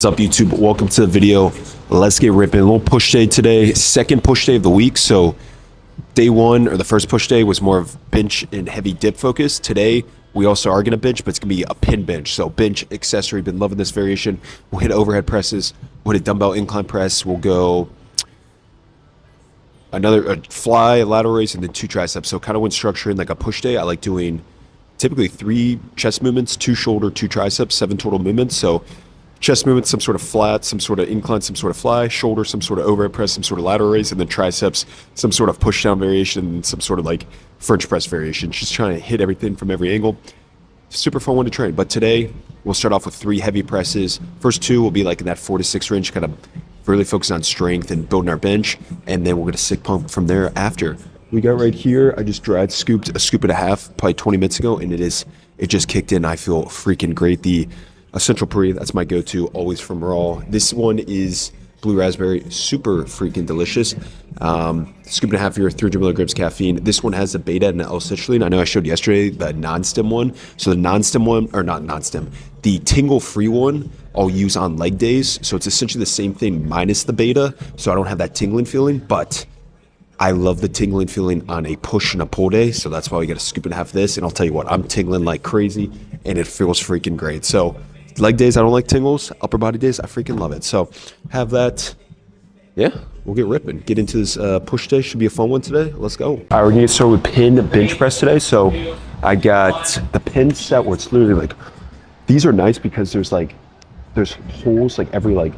What's up, YouTube? Welcome to the video. Let's get ripping. A little push day today, second push day of the week. So day one, or the first push day, was more of bench and heavy dip focus. Today we also are going to bench, but it's going to be a pin bench. So bench accessory. Been loving this variation. We'll hit overhead presses. We'll hit dumbbell incline press. We'll go a fly, a lateral raise, and then 2 triceps. So kind of when structuring like a push day, I like doing typically 3 chest movements, 2 shoulder, 2 triceps, 7 total movements. So chest movement, some sort of flat, some sort of incline, some sort of fly, shoulder, some sort of overhead press, some sort of lateral raise, and then triceps, some sort of push down variation, and some sort of like French press variation. Just trying to hit everything from every angle. Super fun one to train. But today we'll start off with 3 heavy presses. First 2 will be like in that 4 to 6 range, kind of really focus on strength and building our bench, and then we'll get a sick pump from there after. We got right here, I just scooped a scoop and a half probably 20 minutes ago, and it just kicked in. I feel freaking great. The Essential Pre, that's my go-to, always from Raw. This one is blue raspberry, super freaking delicious. Scoop and a half here, 300 milligrams caffeine. This one has a beta and an L-citrulline. I know I showed yesterday the non-stim one. So the non-stim one, or not non-stim, the tingle-free one I'll use on leg days. So it's essentially the same thing minus the beta, so I don't have that tingling feeling, but I love the tingling feeling on a push and a pull day, so that's why we got a scoop and a half of this. And I'll tell you what, I'm tingling like crazy, and it feels freaking great. So leg days, I don't like tingles. Upper body days, I freaking love it. So have that. Yeah, we'll get ripping. Get into this push day. Should be a fun one today. Let's go. All right, we're gonna get started with pin bench press today. So I got the pin set where it's literally like, these are nice because there's holes like every like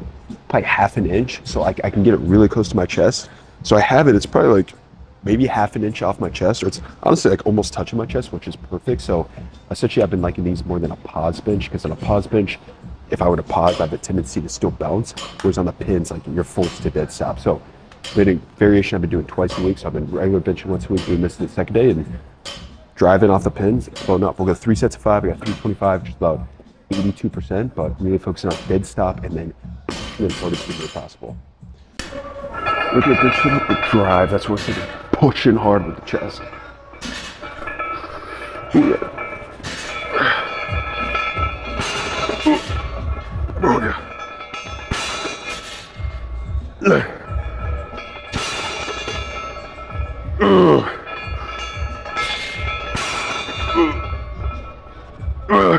probably half an inch. So I can get it really close to my chest. So I have it, it's probably like maybe half an inch off my chest, or it's honestly like almost touching my chest, which is perfect. So essentially I've been liking these more than a pause bench, because on a pause bench, if I were to pause, I have a tendency to still bounce, whereas on the pins, like you're forced to dead stop. So the variation I've been doing twice a week, so I've been regular benching once a week, doing this the second day, and driving off the pins, blowing up. We'll go 3 sets of 5, I got 325, just about 82%, but really focusing on dead stop and then pushing as hard as possible. Look at this shit with the drive, that's what we're pushing hard with the chest. Ooh, yeah. Oh, yeah.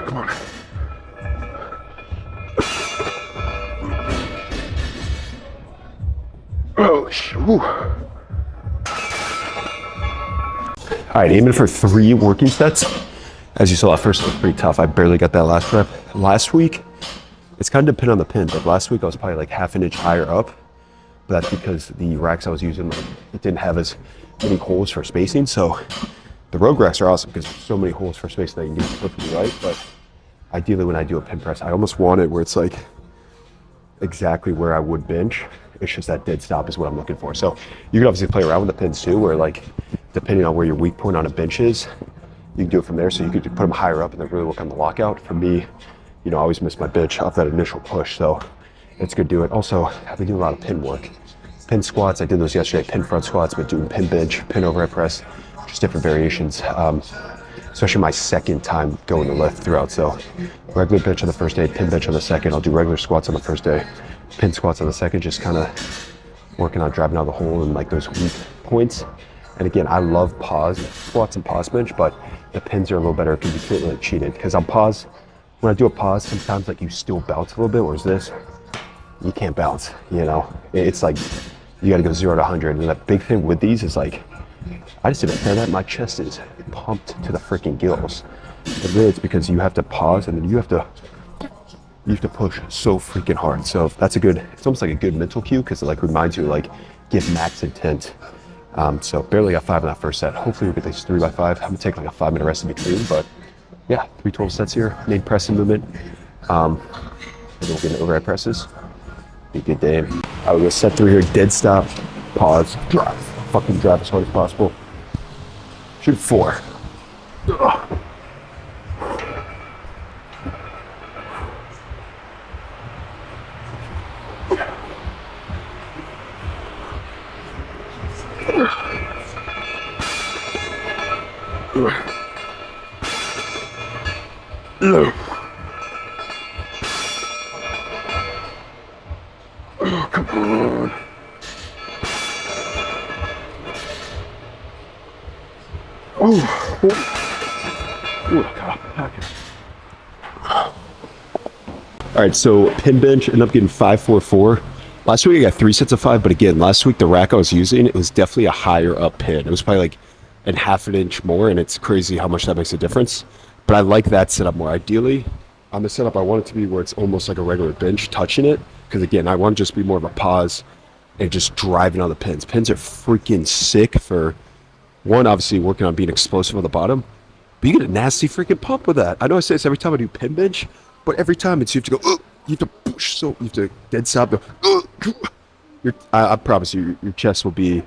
Come on. Oh, whew. All right, aiming for 3 working sets. As you saw, at first it was pretty tough. I barely got that last rep. Last week, it's kind of dependent on the pin, but last week I was probably like half an inch higher up. But that's because the racks I was using, like, it didn't have as many holes for spacing. So the rogue racks are awesome because there's so many holes for spacing that you can get perfectly right. But ideally when I do a pin press, I almost want it where it's like exactly where I would bench. It's just that dead stop is what I'm looking for. So you can obviously play around with the pins too, where like, depending on where your weak point on a bench is, you can do it from there. So you could put them higher up and then really work on the lockout. For me, you know, I always miss my bench off that initial push. So it's good to do it. Also, I've been doing a lot of pin work. Pin squats, I did those yesterday. Pin front squats, but doing pin bench, pin overhead press, just different variations. Especially my second time going to lift throughout. So regular bench on the first day, pin bench on the second. I'll do regular squats on the first day, pin squats on the second, just kind of working on driving out the hole and like those weak points. And again, I love pause squats and pause bench, but the pins are a little better because you can't really cheat it. Because on pause, when I do a pause, sometimes like you still bounce a little bit, whereas this, you can't bounce, you know? It's like, you gotta go 0 to 100. And the big thing with these is like, I just didn't say that, my chest is pumped to the freaking gills. But really it's because you have to pause and then you have to push so freaking hard. So that's it's almost like a good mental cue, because it like reminds you like, give max intent. So barely got 5 in that first set. Hopefully we'll get these 3 by 5. I'm gonna take like a 5-minute rest in between, but yeah, 3 total sets here. Main pressing movement. And then we'll get into overhead presses. Be a good day. I will go set 3 here, dead stop, pause, drive. Fucking drive as hard as possible. Shoot 4. Ugh. Oh, come on. Oh, God. All right, so pin bench ended up getting 5-4-4. Last week I got 3 sets of 5, but again, last week the rack I was using, it was definitely a higher up pin. It was probably like a half an inch more, and it's crazy how much that makes a difference. But I like that setup more. Ideally, on the setup, I want it to be where it's almost like a regular bench touching it, because again, I want to just be more of a pause and just driving on the pins. Pins are freaking sick for, one, obviously working on being explosive on the bottom, but you get a nasty freaking pump with that. I know I say this every time I do pin bench, but every time it's you have to go, you have to push, so you have to dead stop, go, I promise you, your chest will be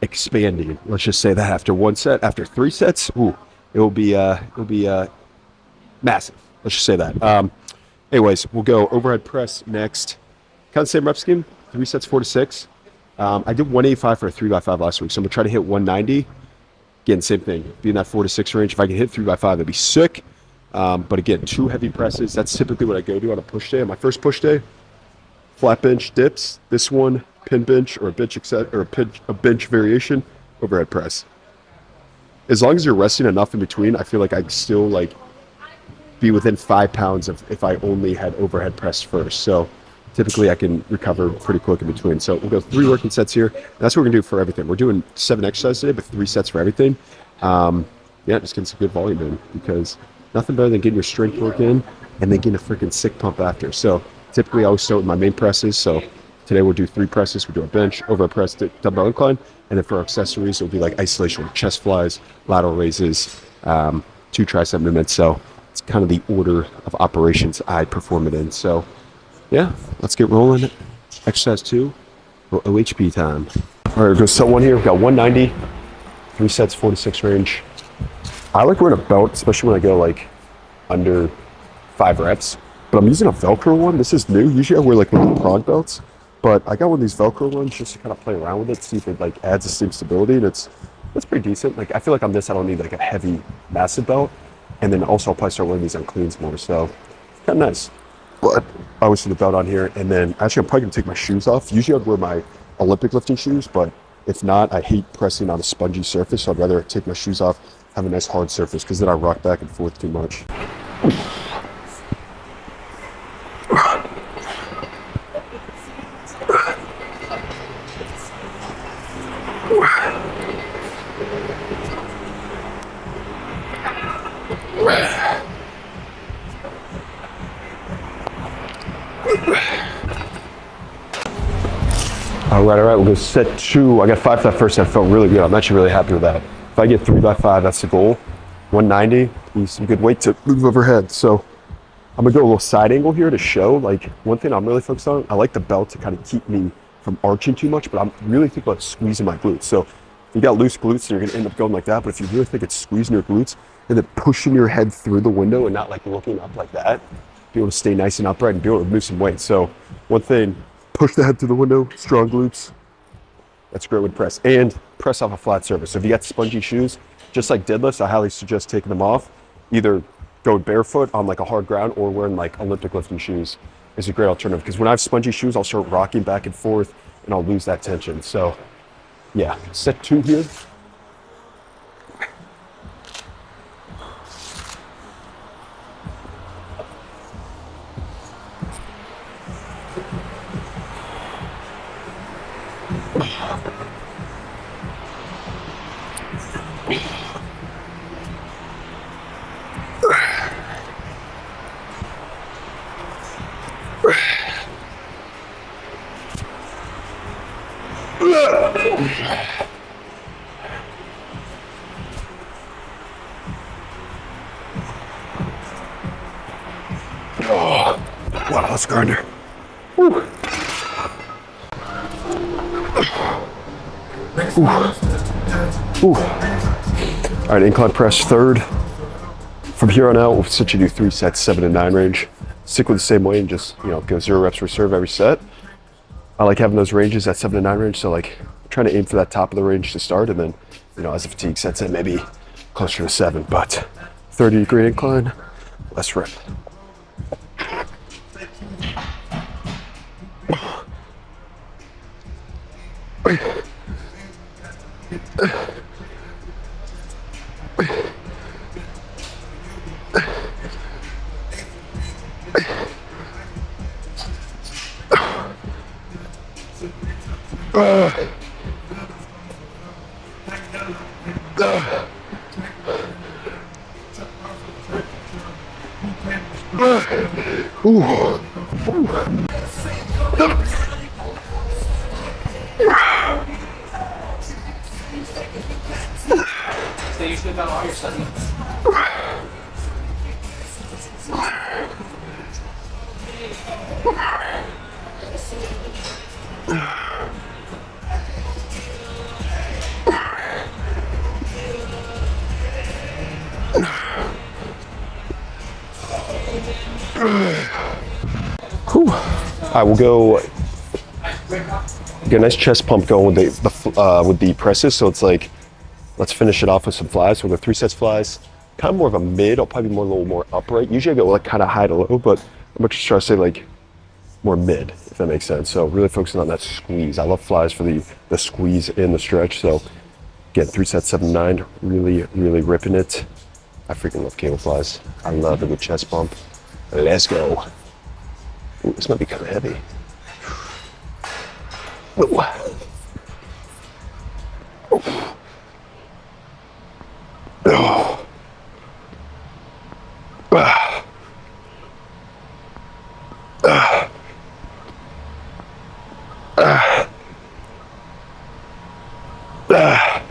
expanding. Let's just say that after 1 set, after 3 sets, it will be massive. Let's just say that. Anyways, we'll go overhead press next. Kind of same rep scheme, 3 sets, 4 to 6. I did 185 for a 3x5 last week, so I'm gonna try to hit 190. Again, same thing, be in that 4 to 6 range. If I can hit 3x5, that'd be sick. But again, 2 heavy presses. That's typically what I go to on a push day. On my first push day, flat bench dips. This one, pin bench or a bench variation, overhead press. As long as you're resting enough in between, I feel like I'd still like be within 5 pounds of if I only had overhead press first. So typically I can recover pretty quick in between. So we'll go 3 working sets here. That's what we're gonna do for everything. We're doing 7 exercises today, but 3 sets for everything. Yeah, just getting some good volume in, because nothing better than getting your strength work in and then getting a freaking sick pump after. So typically I always start with my main presses. So today we'll do 3 presses. We'll do a bench, overhead press, dumbbell incline. And then for our accessories, it'll be like isolation, chest flies, lateral raises, 2 tricep movements. So it's kind of the order of operations I perform it in. So yeah, let's get rolling. Exercise 2 for OHP time. All right, we'll go set 1 here. We've got 190, 3 sets, 4 to 6 range. I like wearing a belt, especially when I go like under 5 reps, but I'm using a Velcro one. This is new. Usually I wear like one of the prog belts, but I got one of these Velcro ones just to kind of play around with it, see if it like adds the same stability, and it's pretty decent. Like I feel like on this, I don't need like a heavy, massive belt. And then also I'll probably start wearing these on cleans more, so kind of nice. But I always put the belt on here, and then actually I'm probably gonna take my shoes off. Usually I'd wear my Olympic lifting shoes, but if not, I hate pressing on a spongy surface, so I'd rather take my shoes off, have a nice hard surface, because then I rock back and forth too much. All right, we'll go set 2. I got 5 for that first set. I felt really good. I'm actually really happy with that. If I get 3x5, that's the goal. 190, use some good weight to move overhead. So I'm gonna go a little side angle here to show, like, one thing I'm really focused on, I like the belt to kind of keep me from arching too much, but I'm really thinking about squeezing my glutes. So if you got loose glutes, you're gonna end up going like that, but if you really think it's squeezing your glutes and then pushing your head through the window and not like looking up like that, be able to stay nice and upright and be able to move some weight. So one thing, push the head through the window, strong glutes. That's a great way to press. And press off a flat surface. So if you got spongy shoes, just like deadlifts, I highly suggest taking them off. Either going barefoot on like a hard ground or wearing like Olympic lifting shoes is a great alternative. Because when I have spongy shoes, I'll start rocking back and forth and I'll lose that tension. So yeah, set 2 here. Oh, wow, that's grinder. Woo. Ooh. All right, incline press 3rd. From here on out, we'll essentially do 3 sets, 7 to 9 range. Stick with the same way and just, go 0 reps per serve every set. I like having those ranges at 7 to 9 range, so like trying to aim for that top of the range to start, and then, as the fatigue sets in, maybe closer to 7, but 30-degree incline, less rip. So you should have done all your studying. Whew. All right, we'll go get a nice chest pump going with the presses. So it's like, let's finish it off with some flies. So we'll go 3 sets flies, kind of more of a mid. I'll probably be a little more upright. Usually I go like kind of high to low, but I'm gonna try to say like more mid, if that makes sense. So really focusing on that squeeze. I love flies for the squeeze and the stretch. So again, 3 sets, 7 to 9, really ripping it. I freaking love cable flies. I love a good chest pump. Let's go. Ooh, this might be kind of heavy. Ooh. Oh. Ah. Ah. Ah. Ah.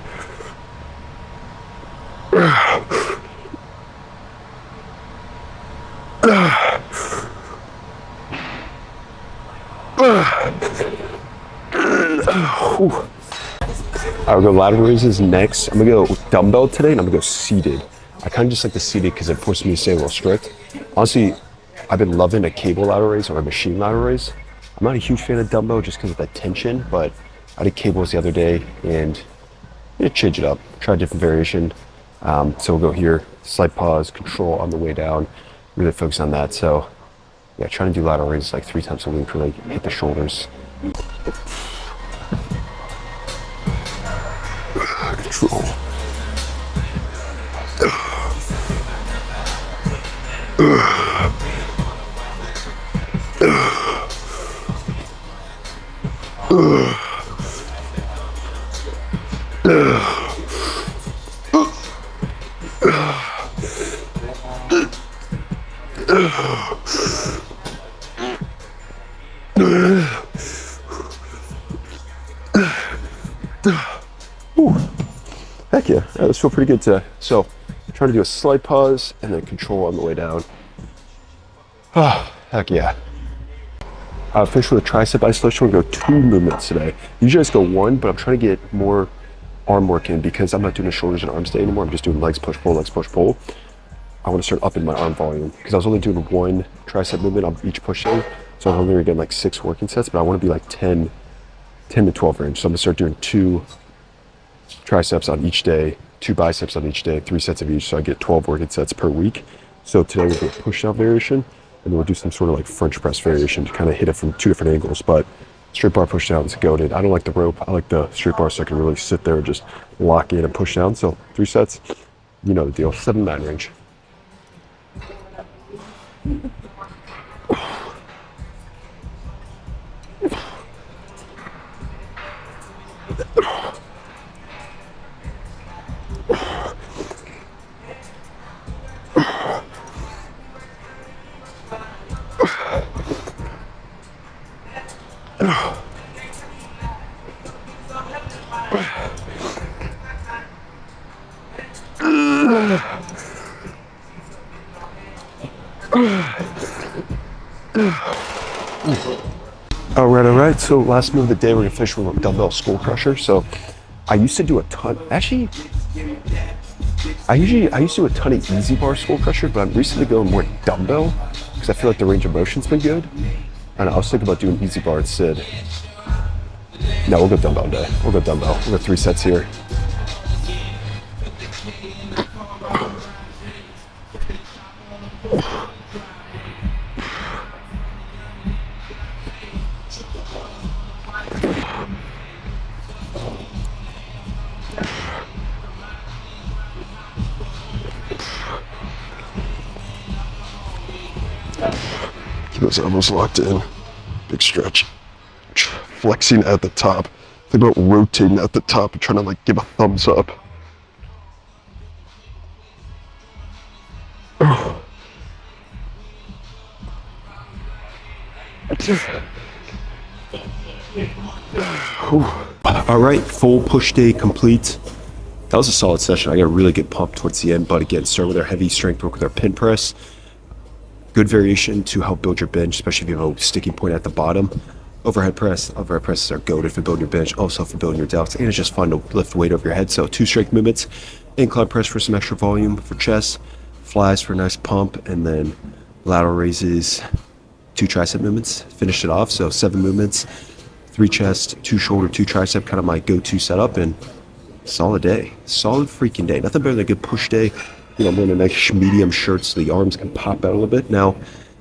I'll go ladder raises next. I'm gonna go dumbbell today, and I'm gonna go seated. I kind of just like the seated because it forces me to stay a little strict. Honestly, I've been loving a cable ladder raise or a machine ladder raise. I'm not a huge fan of dumbbell just because of that tension, but I did cables the other day and change it up, try a different variation. So we'll go here, slight pause, control on the way down, really focus on that. So yeah, trying to do lateral raises like 3 times a week to like hit the shoulders. Control. Heck yeah, this feel pretty good today. So, trying to do a slight pause and then control on the way down. Heck yeah. Finish with a tricep isolation. We're going to go 2 movements today. Usually I just go 1, but I'm trying to get more arm work in because I'm not doing the shoulders and arms day anymore. I'm just doing legs push pull, legs push pull. I want to start upping my arm volume because I was only doing 1 tricep movement on each push day. So I'm only getting like 6 working sets, but I want to be like 10 to 12 range. So I'm going to start doing 2 triceps on each day, 2 biceps on each day, 3 sets of each, so I get 12 working sets per week. So today we'll do a push-down variation, and then we'll do some sort of like French press variation to kind of hit it from 2 different angles. But straight bar push-down is goated. I don't like the rope. I like the straight bar so I can really sit there and just lock in and push down. So 3 sets, you know the deal, 7-9 range. All right. So last move of the day, we're gonna finish with a dumbbell skull crusher. So I used to do a ton. Actually, I used to do a ton of easy bar skull crusher, but I'm recently going more dumbbell because I feel like the range of motion's been good. And I was thinking about doing easy bar instead. No, we'll go dumbbell day. We'll go dumbbell. We'll go 3 sets here. those elbows locked in. Big stretch. Flexing at the top. Think about rotating at the top and trying to like give a thumbs up. All right, full push day complete. That was a solid session. I got a really good pump towards the end, but again, start with our heavy strength work with our pin press. Good variation to help build your bench, especially if you have a sticking point at the bottom. Overhead presses are goated for building your bench, also for building your delts, and it's just fun to lift weight over your head. So 2 strength movements, incline press for some extra volume for chest, flies for a nice pump, and then lateral raises, 2 tricep movements. Finished it off, so 7 movements, 3 chest, 2 shoulder, 2 tricep, kind of my go-to setup, and solid day. Solid freaking day. Nothing better than a good push day. You know, I'm wearing a nice medium shirt so the arms can pop out a little bit. Now,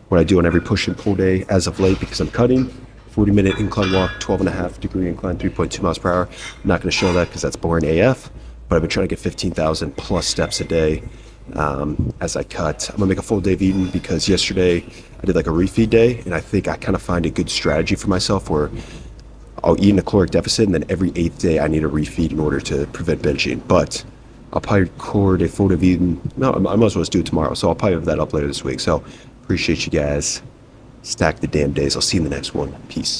what I do on every push and pull day as of late, because I'm cutting, 40-minute incline walk, 12.5 degree incline, 3.2 miles per hour. I'm not going to show that because that's boring AF, but I've been trying to get 15,000 plus steps a day as I cut. I'm going to make a full day of eating because yesterday I did like a refeed day, and I think I kind of find a good strategy for myself where I'll eat in a caloric deficit, and then every 8th day I need a refeed in order to prevent binging. But I'll probably record a full day of eating. No, I might as well just do it tomorrow, so I'll probably have that up later this week. So appreciate you guys. Stack the damn days. I'll see you in the next one. Peace.